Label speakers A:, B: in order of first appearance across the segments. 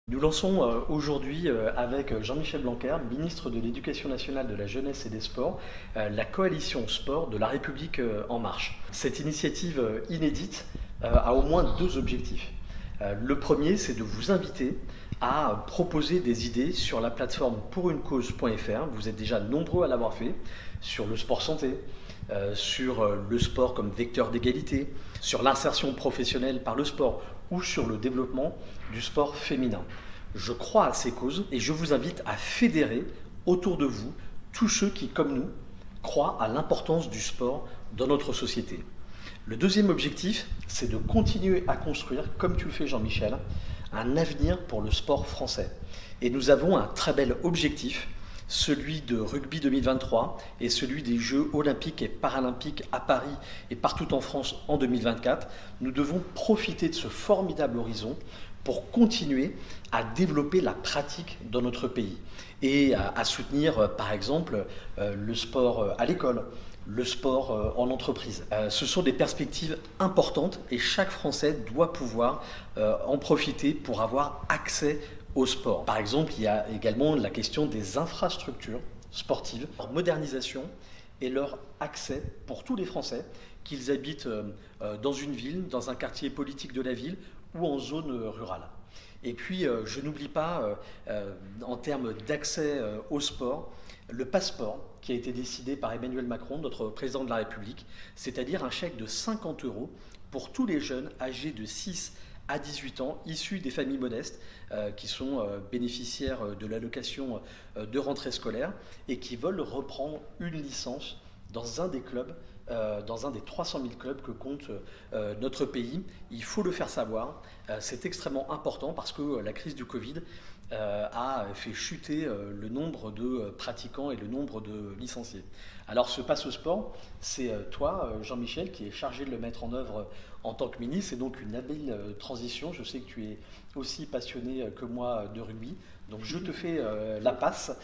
A: Nous lançons aujourd'hui avec Jean-Michel Blanquer, ministre de l'Éducation nationale, de la jeunesse et des sports, la coalition sport de La République en marche. Cette initiative inédite a au moins deux objectifs. Le premier, c'est de vous inviter à proposer des idées sur la plateforme pourunecause.fr. Vous êtes déjà nombreux à l'avoir fait sur le sport santé, sur le sport comme vecteur d'égalité, sur l'insertion professionnelle par le sport ou sur le développement du sport féminin. Je crois à ces causes et je vous invite à fédérer autour de vous tous ceux qui, comme nous, croient à l'importance du sport dans notre société. Le deuxième objectif, c'est de continuer à construire, comme tu le fais Jean-Michel, un avenir pour le sport français. Et nous avons un très bel objectif, celui de rugby 2023 et celui des Jeux olympiques et paralympiques à Paris et partout en France en 2024. Nous devons profiter de ce formidable horizon pour continuer à développer la pratique dans notre pays et à soutenir par exemple le sport à l'école, le sport en entreprise. Ce sont des perspectives importantes et chaque Français doit pouvoir en profiter pour avoir accès au sport. Par exemple, il y a également la question des infrastructures sportives, leur modernisation et leur accès pour tous les Français, qu'ils habitent dans une ville, dans un quartier politique de la ville ou en zone rurale. Et puis, je n'oublie pas, en termes d'accès au sport, le passeport qui a été décidé par Emmanuel Macron, notre président de la République, c'est-à-dire un chèque de 50 € pour tous les jeunes âgés de 6 à 18 ans, issus des familles modestes, qui sont bénéficiaires de l'allocation de rentrée scolaire et qui veulent reprendre une licence dans un des clubs, dans un des 300 000 clubs que compte notre pays. Il faut le faire savoir, c'est extrêmement important parce que la crise du Covid a fait chuter le nombre de pratiquants et le nombre de licenciés. Alors ce passe au sport, c'est toi, Jean-Michel, qui est chargé de le mettre en œuvre en tant que ministre. C'est donc une habile transition. Je sais que tu es aussi passionné que moi de rugby. Donc je te fais la passe,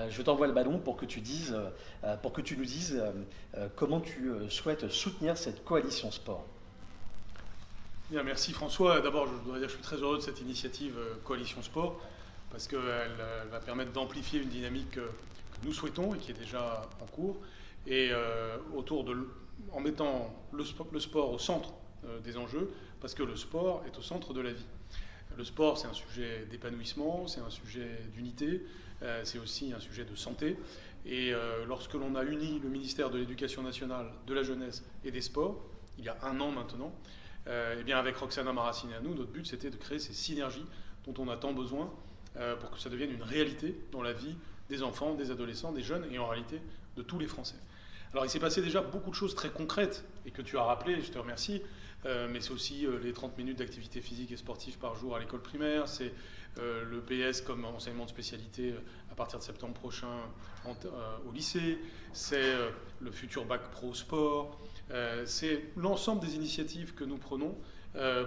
A: je t'envoie le ballon pour que tu nous dises comment tu souhaites soutenir cette coalition sport.
B: Bien, merci François. D'abord, je voudrais dire que je suis très heureux de cette initiative Coalition Sport, parce qu'elle va permettre d'amplifier une dynamique que nous souhaitons et qui est déjà en cours, et en mettant le sport au centre des enjeux, parce que le sport est au centre de la vie. Le sport, c'est un sujet d'épanouissement, c'est un sujet d'unité, c'est aussi un sujet de santé. Et lorsque l'on a uni le ministère de l'Éducation nationale, de la jeunesse et des sports, il y a un an maintenant, et bien avec Roxana Maracineanu et à nous, notre but c'était de créer ces synergies dont on a tant besoin pour que ça devienne une réalité dans la vie des enfants, des adolescents, des jeunes et en réalité de tous les Français. Alors il s'est passé déjà beaucoup de choses très concrètes et que tu as rappelé, je te remercie, mais c'est aussi les 30 minutes d'activité physique et sportive par jour à l'école primaire, c'est le PS comme enseignement de spécialité à partir de septembre prochain au lycée, c'est le futur bac pro sport, c'est l'ensemble des initiatives que nous prenons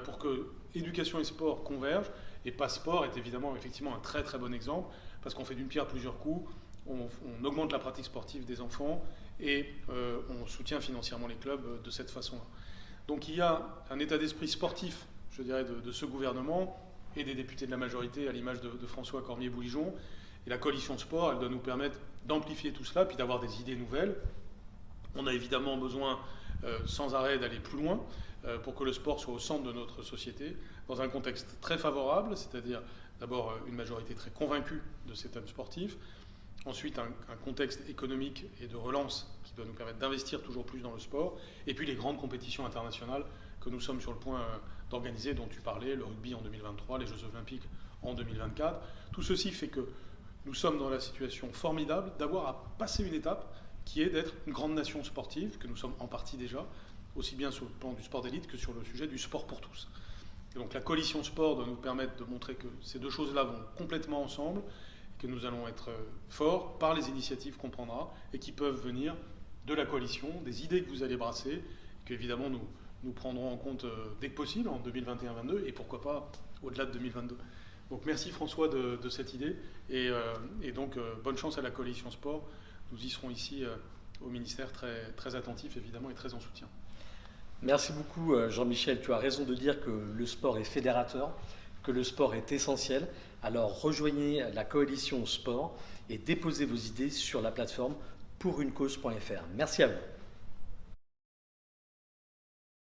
B: pour que éducation et sport convergent. Et Passeport est évidemment effectivement un très très bon exemple parce qu'on fait d'une pierre plusieurs coups, on augmente la pratique sportive des enfants et on soutient financièrement les clubs de cette façon-là. Donc il y a un état d'esprit sportif, je dirais, de ce gouvernement et des députés de la majorité à l'image de François Cormier-Bouligeon. Et la coalition sport, elle doit nous permettre d'amplifier tout cela puis d'avoir des idées nouvelles. On a évidemment besoin sans arrêt d'aller plus loin pour que le sport soit au centre de notre société, dans un contexte très favorable, c'est-à-dire d'abord une majorité très convaincue de ces thèmes sportifs, ensuite un contexte économique et de relance qui doit nous permettre d'investir toujours plus dans le sport, et puis les grandes compétitions internationales que nous sommes sur le point d'organiser, dont tu parlais, le rugby en 2023, les Jeux olympiques en 2024. Tout ceci fait que nous sommes dans la situation formidable d'avoir à passer une étape qui est d'être une grande nation sportive, que nous sommes en partie déjà, aussi bien sur le plan du sport d'élite que sur le sujet du sport pour tous. Et donc la coalition sport doit nous permettre de montrer que ces deux choses-là vont complètement ensemble, que nous allons être forts par les initiatives qu'on prendra et qui peuvent venir de la coalition, des idées que vous allez brasser, qu'évidemment nous prendrons en compte dès que possible, en 2021-22, et pourquoi pas au-delà de 2022. Donc merci François de cette idée, et donc bonne chance à la coalition sport. Nous y serons ici au ministère très, très attentifs évidemment et très en soutien.
A: Merci beaucoup Jean-Michel, tu as raison de dire que le sport est fédérateur, que le sport est essentiel. Alors rejoignez la coalition sport et déposez vos idées sur la plateforme pouruncause.fr. Merci à vous.